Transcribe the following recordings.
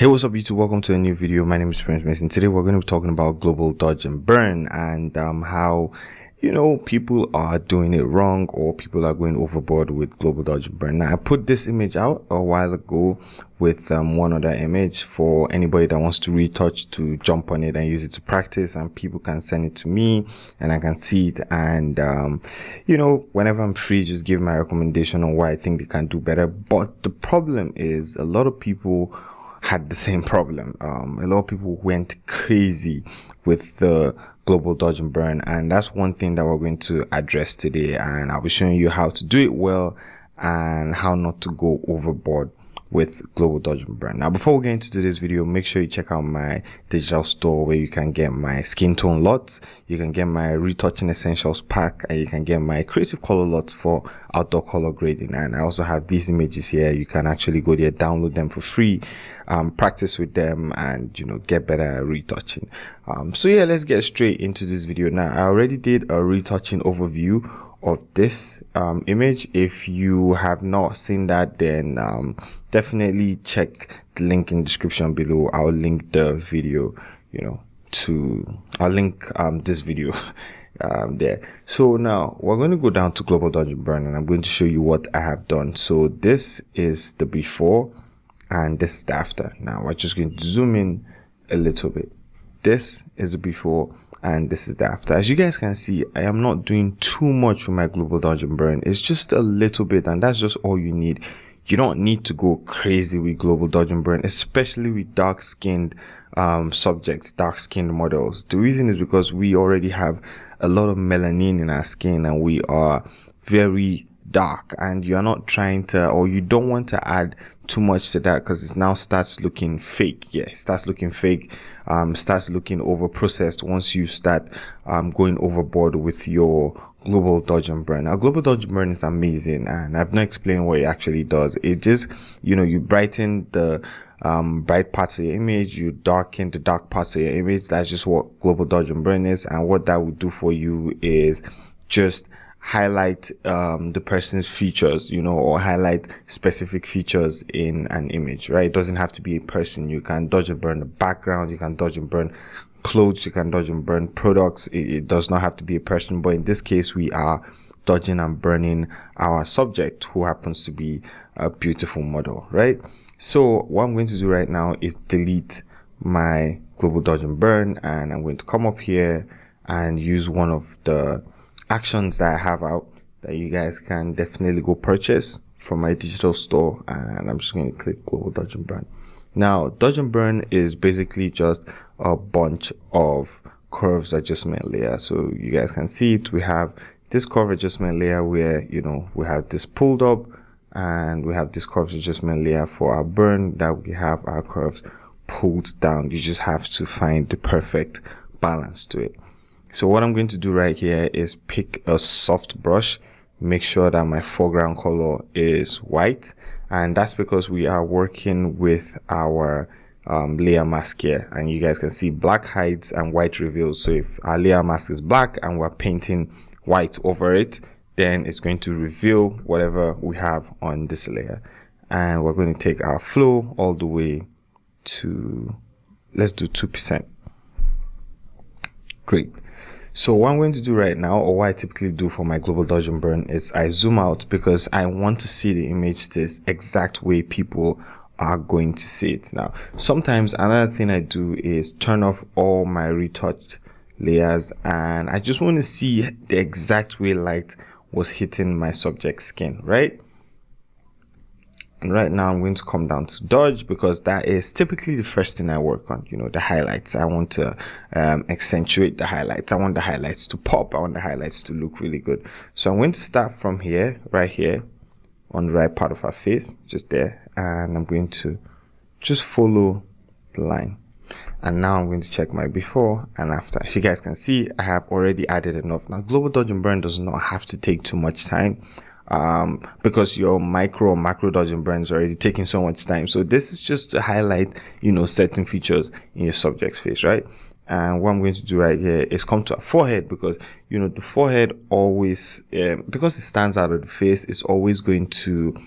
Hey, what's up YouTube? Welcome to a new video. My name is Prince Mason. Today we're going to be talking about global dodge and burn and how people are doing it wrong or people are going overboard with global dodge and burn. Now I put this image out a while ago with one other image for anybody that wants to retouch to jump on it and use it to practice, and people can send it to me and I can see it, and whenever I'm free, just give my recommendation on why I think they can do better. But the problem is a lot of people had the same problem. A lot of people went crazy with the global dodge and burn, and that's one thing that we're going to address today, and I'll be showing you how to do it well and how not to go overboard with global dodge and burn. Now, before we get into this video, make sure you check out my digital store where you can get my skin tone lots, you can get my retouching essentials pack, and you can get my creative color lots for outdoor color grading. And I also have these images here. You can actually go there, download them for free, practice with them, and get better at retouching. So yeah, let's get straight into this video. Now, I already did a retouching overview of this image. If you have not seen that, then definitely check the link in the description below. I'll link the video, I'll link this video there. So now we're going to go down to global dodge and burn, and I'm going to show you what I have done. So this is the before and this is the after. Now we're just going to zoom in a little bit. This is the before and this is the after. As you guys can see, I am not doing too much with my global dodge and burn. It's just a little bit, and that's just all you need. You don't need to go crazy with global dodge and burn, especially with dark skinned subjects, dark skinned models. The reason is because we already have a lot of melanin in our skin and we are very dark, and you're not trying to, or you don't want to add too much to that, because it now starts looking fake. Yeah, it starts looking fake, starts looking over processed once you start going overboard with your global dodge and burn. Now, global dodge and burn is amazing, and I've not explained what it actually does. It just, you brighten the bright parts of your image, you darken the dark parts of your image. That's just what global dodge and burn is, and what that will do for you is just highlight the person's features, or highlight specific features in an image, right? It doesn't have to be a person. You can dodge and burn the background, you can dodge and burn clothes, you can dodge and burn products. It does not have to be a person, but in this case we are dodging and burning our subject, who happens to be a beautiful model, right? So what I'm going to do right now is delete my global dodge and burn, and I'm going to come up here and use one of the actions that I have out that you guys can definitely go purchase from my digital store, and I'm just going to click global dodge and burn. Now, dodge and burn is basically just a bunch of curves adjustment layer. So you guys can see it. We have this curve adjustment layer where we have this pulled up, and we have this curves adjustment layer for our burn that we have our curves pulled down. You just have to find the perfect balance to it. So what I'm going to do right here is pick a soft brush, make sure that my foreground color is white, and that's because we are working with our layer mask here, and you guys can see black hides and white reveals. So if our layer mask is black and we're painting white over it, then it's going to reveal whatever we have on this layer. And we're going to take our flow all the way to, let's do 2%. Great. So what I'm going to do right now, or what I typically do for my global dodge and burn, is I zoom out because I want to see the image this exact way people are going to see it. Now, sometimes another thing I do is turn off all my retouched layers, and I just want to see the exact way light was hitting my subject's skin, right? And right now I'm going to come down to dodge, because that is typically the first thing I work on, the highlights. I want to accentuate the highlights. I want the highlights to pop. I want the highlights to look really good. So I'm going to start from here, right here on the right part of our face, just there. And I'm going to just follow the line. And now I'm going to check my before and after. As you guys can see, I have already added enough. Now, global dodge and burn does not have to take too much time, because your micro or macro dodge and burn is already taking so much time. So this is just to highlight, certain features in your subject's face, right? And what I'm going to do right here is come to a forehead, because the forehead always, because it stands out of the face, it's always going to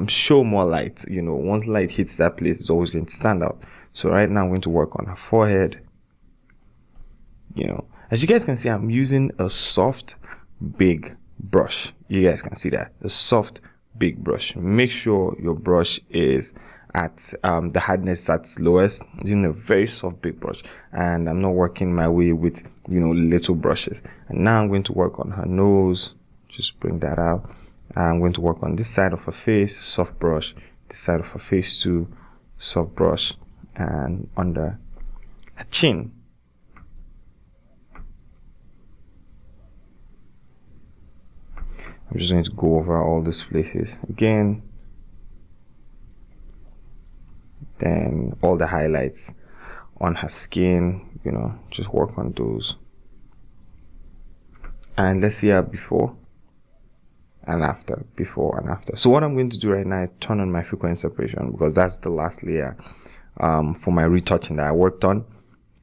show more light. You know, once light hits that place, it's always going to stand out. So right now I'm going to work on her forehead. You know, as you guys can see, I'm using a soft, big brush. You guys can see that, a soft, big brush. Make sure your brush is at the hardness at its lowest, using a very soft, big brush. And I'm not working my way with, you know, little brushes. And now I'm going to work on her nose. Just bring that out. I'm going to work on this side of her face, soft brush. This side of her face too, soft brush. And under her chin. I'm just going to go over all these places again. Then all the highlights on her skin, you know, just work on those. And let's see her before and after, before and after. So what I'm going to do right now is turn on my frequency separation, because that's the last layer for my retouching that I worked on.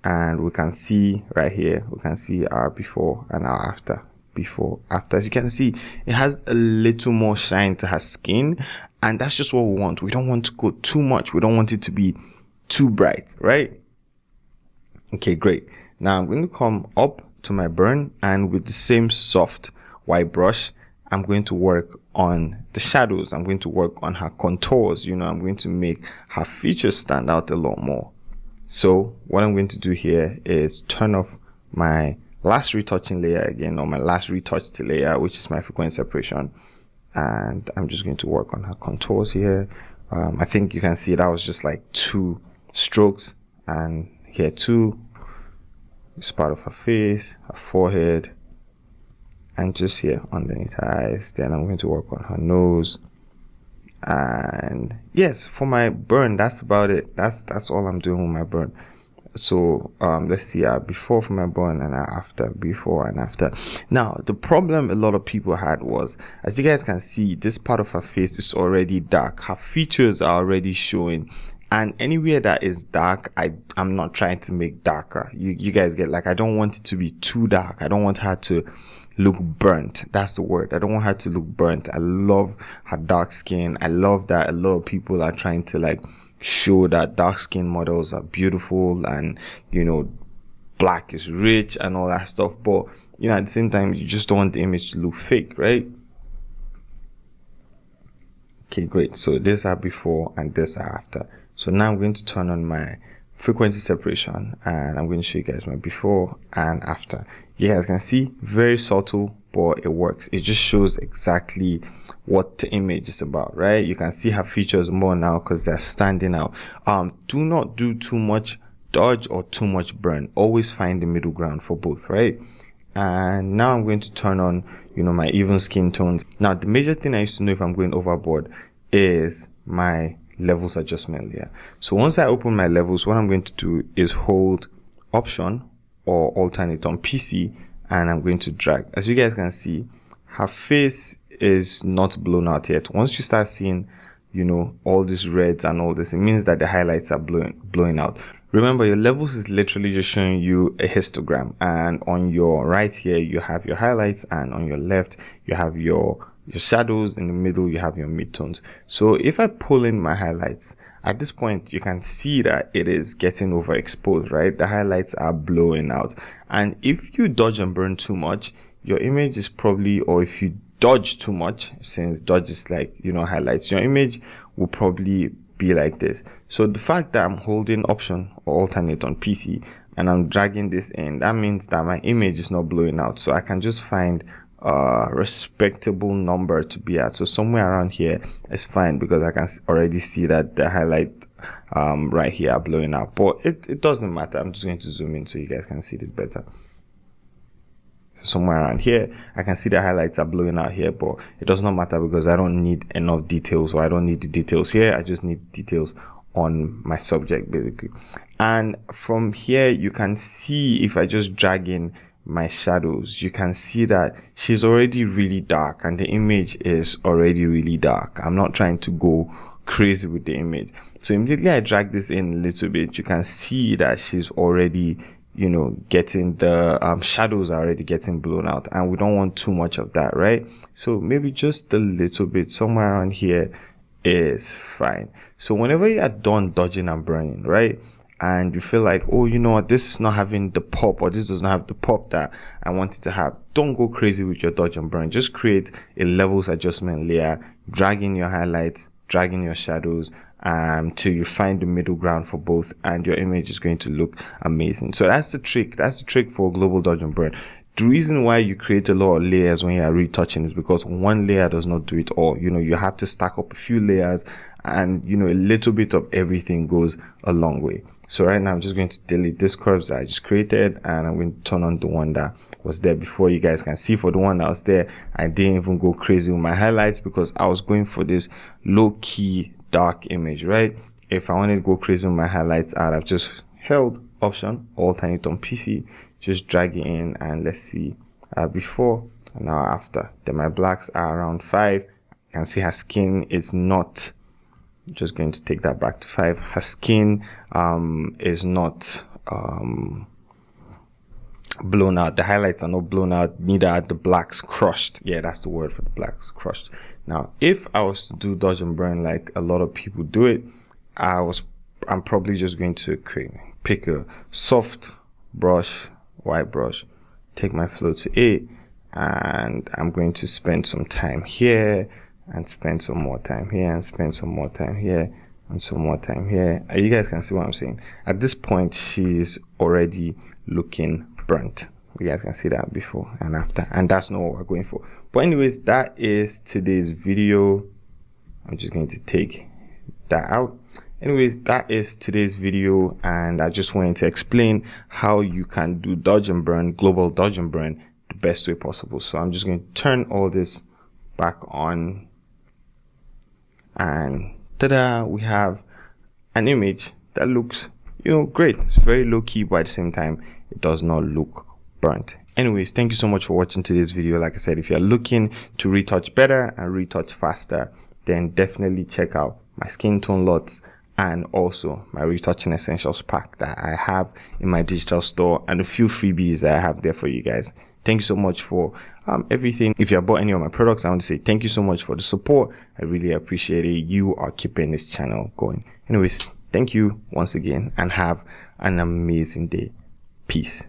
And we can see right here, we can see our before and our after. Before, after. As you can see, it has a little more shine to her skin, and that's just what we want. We don't want to go too much. We don't want it to be too bright, right? Okay, great. Now I'm going to come up to my burn, and with the same soft white brush, I'm going to work on the shadows. I'm going to work on her contours. You know, I'm going to make her features stand out a lot more. So what I'm going to do here is turn off my last retouching layer again, or my last retouched layer, which is my frequency separation. And I'm just going to work on her contours here. I think you can see that was just like 2 strokes, and here too. It's part of her face, her forehead, and just here underneath her eyes. Then I'm going to work on her nose. And yes, for my burn, that's about it. That's all I'm doing with my burn. So let's see before for my burn and after, before and after. Now the problem a lot of people had was, as you guys can see, this part of her face is already dark. Her features are already showing, and anywhere that is dark, I'm not trying to make darker. You guys get, like, I don't want it to be too dark. I don't want her to look burnt. That's the word. I don't want her to look burnt. I love her dark skin. I love that a lot of people are trying to like show that dark skin models are beautiful, and you know, black is rich and all that stuff. But you know, at the same time, you just don't want the image to look fake, right? Okay, great. So this are before and this are after. So now I'm going to turn on my frequency separation, and I'm going to show you guys my before and after. You guys can see, very subtle, but it works. It just shows exactly what the image is about, right? You can see her features more now because they're standing out. Do not do too much dodge or too much burn. Always find the middle ground for both, right? And now I'm going to turn on, you know, my even skin tones. Now the major thing I used to know if I'm going overboard is my levels adjustment layer. So once I open my levels, what I'm going to do is hold Option or alternate on PC, and I'm going to drag. As you guys can see, her face is not blown out yet. Once you start seeing, you know, all these reds and all this, it means that the highlights are blowing out. Remember, your levels is literally just showing you a histogram, and on your right here you have your highlights, and on your left you have your shadows. In the middle you have your midtones. So if I pull in my highlights, at this point you can see that it is getting overexposed, right? The highlights are blowing out, and if you dodge and burn too much, your image is probably, or if you dodge too much, since dodge is like, you know, highlights, your image will probably be like this. So the fact that I'm holding Option or alternate on PC and I'm dragging this in, that means that my image is not blowing out. So I can just find a respectable number to be at. So somewhere around here is fine, because I can already see that the highlight right here are blowing out, but it doesn't matter. I'm just going to zoom in so you guys can see this better. Somewhere around here I can see the highlights are blowing out here, but it does not matter because I don't need enough details, or I don't need the details here. I just need details on my subject basically. And from here you can see, if I just drag in my shadows, you can see that she's already really dark and the image is already really dark. I'm not trying to go crazy with the image. So immediately I drag this in a little bit, you can see that she's already, you know, getting the shadows are already getting blown out, and we don't want too much of that, right? So maybe just a little bit, somewhere around here is fine. So whenever you are done dodging and burning, right, and you feel like, oh, you know what, this is not having the pop, or this does not have the pop that I want it to have, don't go crazy with your dodge and burn. Just create a levels adjustment layer, drag in your highlights, drag in your shadows, till you find the middle ground for both, and your image is going to look amazing. So that's the trick. That's the trick for global dodge and burn. The reason why you create a lot of layers when you are retouching is because one layer does not do it all. You know, you have to stack up a few layers, and you know, a little bit of everything goes a long way. So right now I'm just going to delete this curves that I just created, and I'm going to turn on the one that was there before. You guys can see for the one that was there, I didn't even go crazy with my highlights because I was going for this low key dark image, right? If I wanted to go crazy with my highlights, I'd have just held Option Alt and it on PC, just drag it in, and let's see before and now after. Then my blacks are around 5. You can see her skin is not, just going to take that back to 5. Her skin is not blown out. The highlights are not blown out, neither are the blacks crushed. Yeah, that's the word for the blacks, crushed. Now if I was to do dodge and burn like a lot of people do it, I'm probably just going to pick a soft brush, white brush, take my flow to 8, and I'm going to spend some time here, and spend some more time here, and spend some more time here, and some more time here. You guys can see what I'm saying. At this point, she's already looking burnt. You guys can see that before and after, and that's not what we're going for. But anyways, that is today's video. I'm just going to take that out. Anyways, that is today's video, and I just wanted to explain how you can do dodge and burn, global dodge and burn, the best way possible. So I'm just going to turn all this back on, and ta-da, we have an image that looks, you know, great. It's very low key, but at the same time it does not look burnt. Anyways, thank you so much for watching today's video. Like I said, if you're looking to retouch better and retouch faster, then definitely check out my skin tone lots and also my retouching essentials pack that I have in my digital store, and a few freebies that I have there for you guys. Thank you so much for everything. If you have bought any of my products, I want to say thank you so much for the support. I really appreciate it. You are keeping this channel going. Anyways, thank you once again, and have an amazing day. Peace.